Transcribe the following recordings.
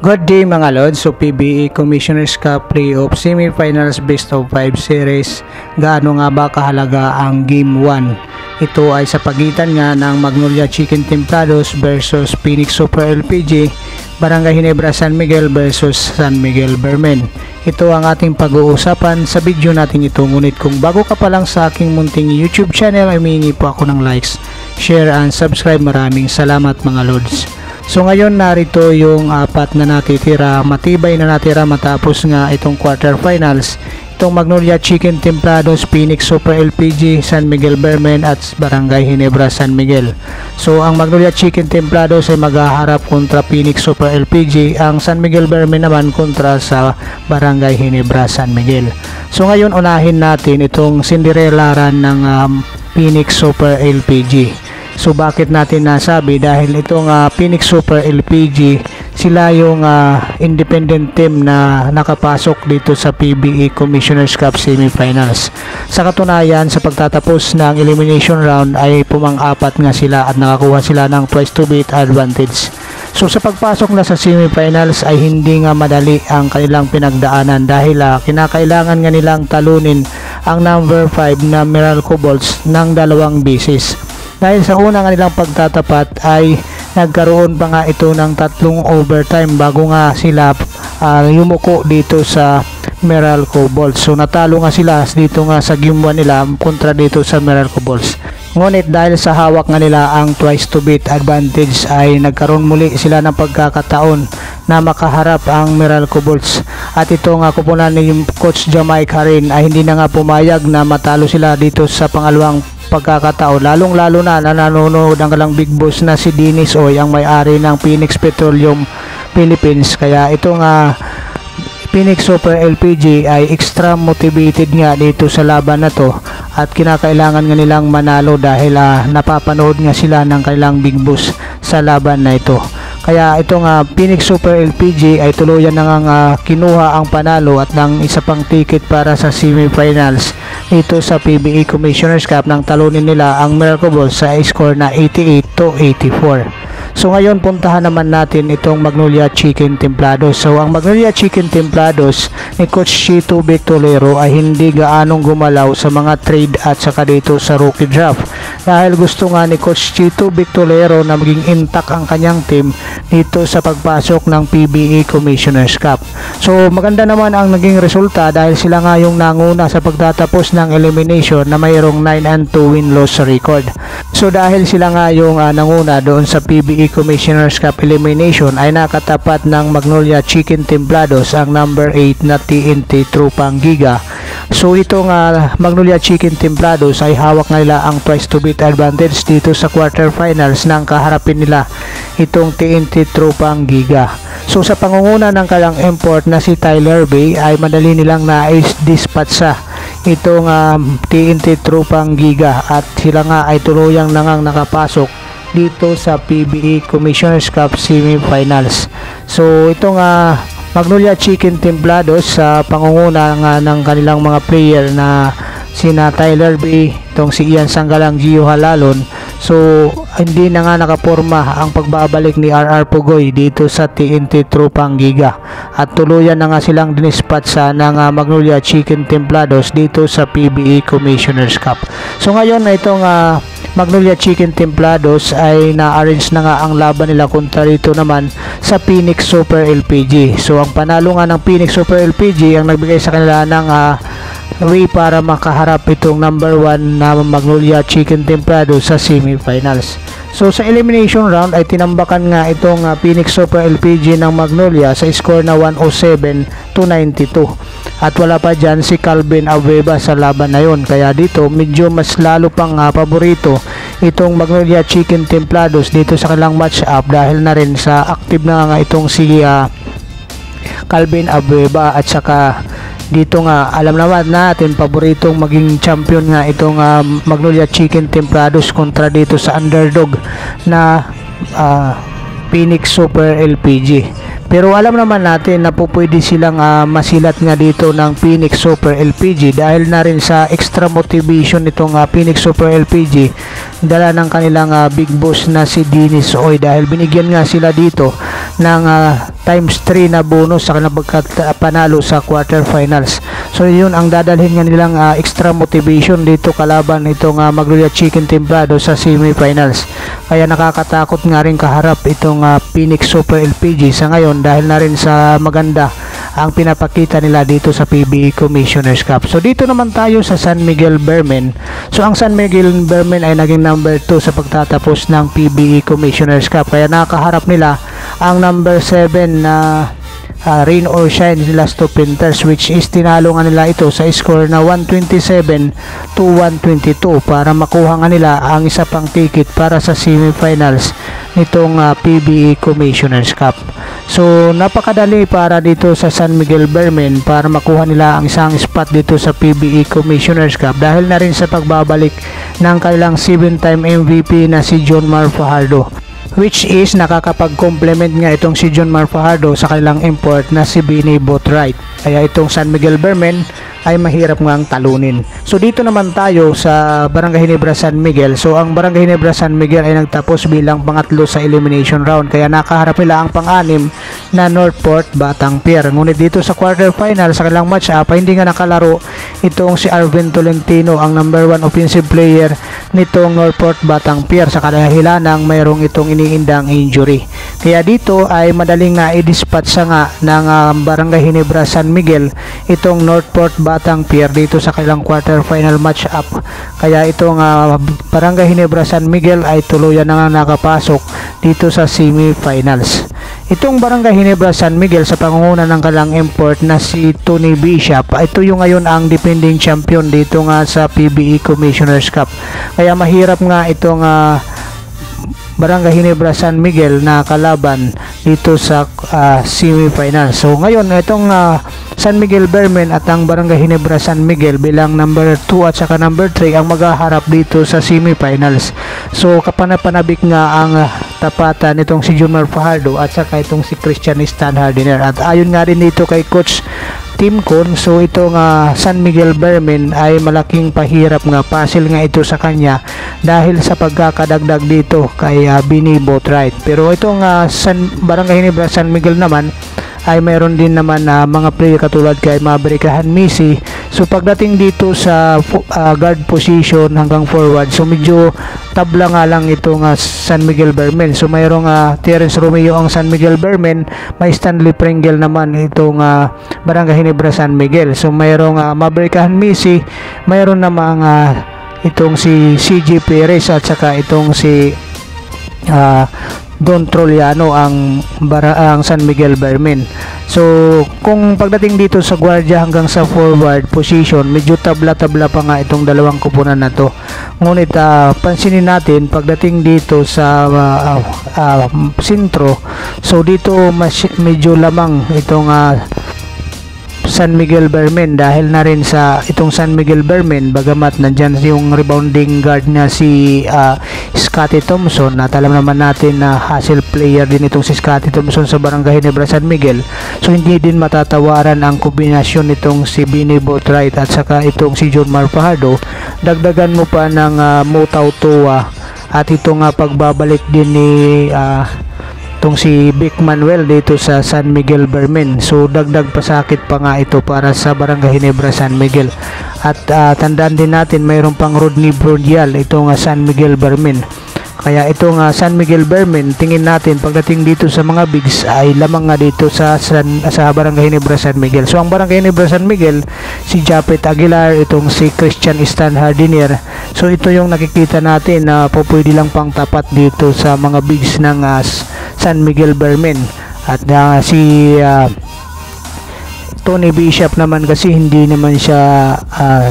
Good day mga Lods. So PBA Commissioner's Cup Playoff Semifinals Best of 5 Series. Gaano nga ba kahalaga ang Game 1? Ito ay sa pagitan nga ng Magnolia Chicken Templados versus Phoenix Super LPG, Barangay Ginebra San Miguel versus San Miguel Bermen. Ito ang ating pag-uusapan sa video natin ito. Ngunit kung bago ka pa lang sa aking munting YouTube channel ay humingi po ako ng likes, share and subscribe. Maraming salamat mga Lods. So ngayon narito yung apat na natitira, matibay na natira matapos nga itong quarterfinals. Itong Magnolia Chicken Templados, Phoenix Super LPG, San Miguel Bermen at Barangay Ginebra San Miguel. So ang Magnolia Chicken Templados ay maghaharap kontra Phoenix Super LPG, ang San Miguel Bermen naman kontra sa Barangay Ginebra San Miguel. So ngayon unahin natin itong Cinderella run ng Phoenix Super LPG. So bakit natin nasabi? Dahil itong Phoenix Super LPG, sila yung independent team na nakapasok dito sa PBA Commissioner's Cup Semifinals. Sa katunayan, sa pagtatapos ng elimination round ay pumang-apat nga sila at nakakuha sila ng twice to beat advantage. So sa pagpasok na sa semifinals ay hindi nga madali ang kanilang pinagdaanan dahil kinakailangan nga nilang talunin ang number 5 na Meralco Bolts ng 2 beses. Dahil sa unang kanilang pagtatapat ay nagkaroon pa nga ito ng 3 overtime bago nga sila yumuko dito sa Meralco Bolts. So natalo nga sila dito nga sa game 1 nila kontra dito sa Meralco Bolts. Ngunit dahil sa hawak nga nila ang twice to beat advantage ay nagkaroon muli sila ng pagkakataon na makaharap ang Meralco Bolts. At ito nga kupunan ni Coach Jamaica rin ay hindi na nga pumayag na matalo sila dito sa pangalawang pagkakataon, lalong-lalo na nanonood ang kalang big boss na si Dennis Oy, ang may-ari ng Phoenix Petroleum Philippines. Kaya itong Phoenix Super LPG ay extra motivated nga dito sa laban na to at kinakailangan nga nilang manalo dahil napapanood nga sila ng kanilang big boss sa laban na ito. Kaya itong Phoenix Super LPG ay tuluyan na nga kinuha ang panalo at ng isa pang ticket para sa semifinals dito sa PBA Commissioner's Cup nang talunin nila ang Meralco Bolts sa score na 88-84. So ngayon puntahan naman natin itong Magnolia Chicken Templados. So ang Magnolia Chicken Templados ni Coach Chito Victolero ay hindi gaanong gumalaw sa mga trade at saka dito sa rookie draft. Dahil gusto nga ni Coach Chito Victolero na maging intact ang kanyang team dito sa pagpasok ng PBA Commissioner's Cup. So maganda naman ang naging resulta dahil sila nga yung nanguna sa pagtatapos ng elimination na mayroong 9-2 win-loss record. So dahil sila nga yung nanguna doon sa PBA Commissioner's Cup elimination ay nakatapat ng Magnolia Chicken Templados ang number 8 na TNT Tropang Giga. So itong Magnolia Chicken Templados ay hawak nga nila ang twice to beat advantage dito sa quarterfinals nang kaharapin nila itong TNT Tropang Giga. So sa pangunguna ng kalang import na si Tyler Bay ay madali nilang na-dispatch itong TNT Tropang Giga at sila nga ay tuluyang nangang nakapasok dito sa PBA Commissioner's Cup Semifinals. So itong Magnolia Chicken Templados sa pangunguna nga ng kanilang mga player na sina Tyler Bay, itong si Ian Sanggalang, Gio Halalon. So hindi na nga nakaporma ang pagbabalik ni RR Pugoy dito sa TNT Tropang Giga at tuluyan na nga silang dinispatch ng Magnolia Chicken Templados dito sa PBA Commissioner's Cup. So ngayon itong Magnolia Chicken Templados ay na-arrange na nga ang laban nila kontra dito naman sa Phoenix Super LPG. So ang panalo nga ng Phoenix Super LPG ang nagbigay sa kanila ng way para makaharap itong number 1 na Magnolia Chicken Templados sa semifinals. So sa elimination round ay tinambakan nga itong Phoenix Super LPG ng Magnolia sa score na 107-92 at wala pa dyan si Calvin Abueva sa laban na yon. Kaya dito medyo mas lalo pang paborito itong Magnolia Chicken Templados dito sa kanilang match up dahil na rin sa active na nga itong si Calvin Abueva at saka dito nga alam naman natin paboritong maging champion nga itong Magnolia Chicken Templados kontra dito sa underdog na Phoenix Super LPG. Pero alam naman natin na po pwede silang masilat nga dito ng Phoenix Super LPG dahil na rin sa extra motivation nitong Phoenix Super LPG dala ng kanilang big boss na si Dennis Oy dahil binigyan nga sila dito ng times 3 na bonus sa kanilang panalo sa quarterfinals. So yun ang dadalhin nga nilang extra motivation dito kalaban itong Magnolia Chicken Templado sa semifinals. Kaya nakakatakot nga rin kaharap itong Phoenix Super LPG sa ngayon dahil na rin sa maganda ang pinapakita nila dito sa PBA Commissioner's Cup. So dito naman tayo sa San Miguel Bearmen. So ang San Miguel Bearmen ay naging number 2 sa pagtatapos ng PBA Commissioner's Cup. Kaya nakaharap nila ang number 7 na Rain or Shine last two Panthers, which is tinalo nga nila ito sa score na 127 to 122 para makuha nga nila ang isa pang ticket para sa semifinals nitong PBA Commissioner's Cup. So napakadali para dito sa San Miguel Bearmen para makuha nila ang isang spot dito sa PBA Commissioner's Cup dahil na rin sa pagbabalik ng kanilang 7-time MVP na si John Mar Fajardo, which is nakakapag-complement nga itong si John Mar Fajardo sa kanilang import na si Benny Boatwright. Kaya itong San Miguel Bearmen ay mahirap ngang talunin. So dito naman tayo sa Barangay Ginebra San Miguel. So ang Barangay Ginebra San Miguel ay nagtapos bilang pangatlo sa elimination round. Kaya nakaharap nila ang pang-anim na Northport Batang Pier. Ngunit dito sa quarterfinal sa kanilang match up ay hindi nga nakalaro itong si Arvin Tolentino, ang number 1 offensive player nitong Northport Batang Pier sa kadahilanang mayroong itong iniindang injury. Kaya dito ay madaling na i-dispatch nga ng Barangay Ginebra San Miguel itong Northport Batang Pier dito sa kanilang quarterfinal match up. Kaya itong Barangay Ginebra San Miguel ay tuluyan na nga nakapasok dito sa semifinals. Itong Barangay Ginebra San Miguel sa pangunguna ng kanilang import na si Tony Bishop, ito yung ngayon ang defending champion dito nga sa PBA Commissioner's Cup. Kaya mahirap nga itong Barangay Ginebra San Miguel na kalaban dito sa semifinal. So ngayon itong San Miguel Bearmen at ang Barangay Ginebra San Miguel bilang number 2 at saka number 3 ang maghaharap dito sa semifinals. So kapanapanabik nga ang tapatan nitong si John Mar Fajardo at saka itong si Christian Stan Hardiner. At ayon nga rin dito kay Coach Tim Con, so itong San Miguel Bearmen ay malaking pahirap nga, puzzle nga ito sa kanya dahil sa pagkakadagdag dito kay Benny Boatwright. Pero itong Barangay Ginebra San Miguel naman ay mayroon din naman mga player katulad kay Maverick Hanmisi. So pagdating dito sa guard position hanggang forward, so medyo tabla nga lang itong San Miguel Bearmen. So mayroong Terence Romeo ang San Miguel Bearmen, may Stanley Pringle naman itong Barangay Ginebra San Miguel. So mayroong Maverick Hanmisi, mayroon namang itong si CJ Perez at saka itong si Don Troliano ang San Miguel Bearmen. So kung pagdating dito sa guardia hanggang sa forward position, medyo tabla-tabla pa nga itong dalawang kupunan na to. Ngunit pansinin natin pagdating dito sa sentro, so dito medyo lamang itong San Miguel Bearmen dahil na rin sa itong San Miguel Bearmen, bagamat nandyan yung rebounding guard na si Scotty Thompson at alam naman natin na hustle player din itong si Scotty Thompson sa Barangay Ginebra San Miguel. So hindi din matatawaran ang kombinasyon nitong si Benny Boatwright at saka itong si John Mar Fajardo. Dagdagan mo pa ng Motaw Toa at itong pagbabalik din ni itong si Vic Manuel dito sa San Miguel Bearmen. So dagdag pasakit pa nga ito para sa Barangay Ginebra San Miguel. At tandaan din natin mayroon pang Rodney Brodial itong San Miguel Bearmen. Kaya itong San Miguel Bearmen, tingin natin pagdating dito sa mga bigs ay lamang nga dito sa Barangay Ginebra San Miguel. So ang Barangay Ginebra San Miguel, si Japet Aguilar, itong si Christian Stan Hardiner. So ito yung nakikita natin na pwede lang pang tapat dito sa mga bigs ng San Miguel Bearmen. At si Tony Bishop naman kasi hindi naman siya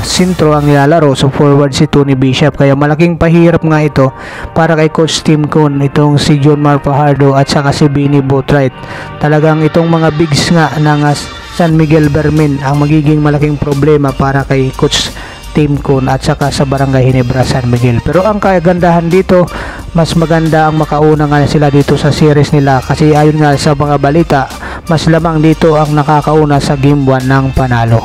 sentro ang nilalaro, so forward si Tony Bishop. Kaya malaking pahirap nga ito para kay Coach Tim Con, itong si John Mar Fajardo at saka si Benny Boatwright. Talagang itong mga bigs nga ng San Miguel Bearmen ang magiging malaking problema para kay Coach Tim Con at saka sa Barangay Ginebra San Miguel. Pero ang kagandahan dito, mas maganda ang makauna nga sila dito sa series nila kasi ayon nga sa mga balita, mas lamang dito ang nakakauna sa game 1 ng panalo.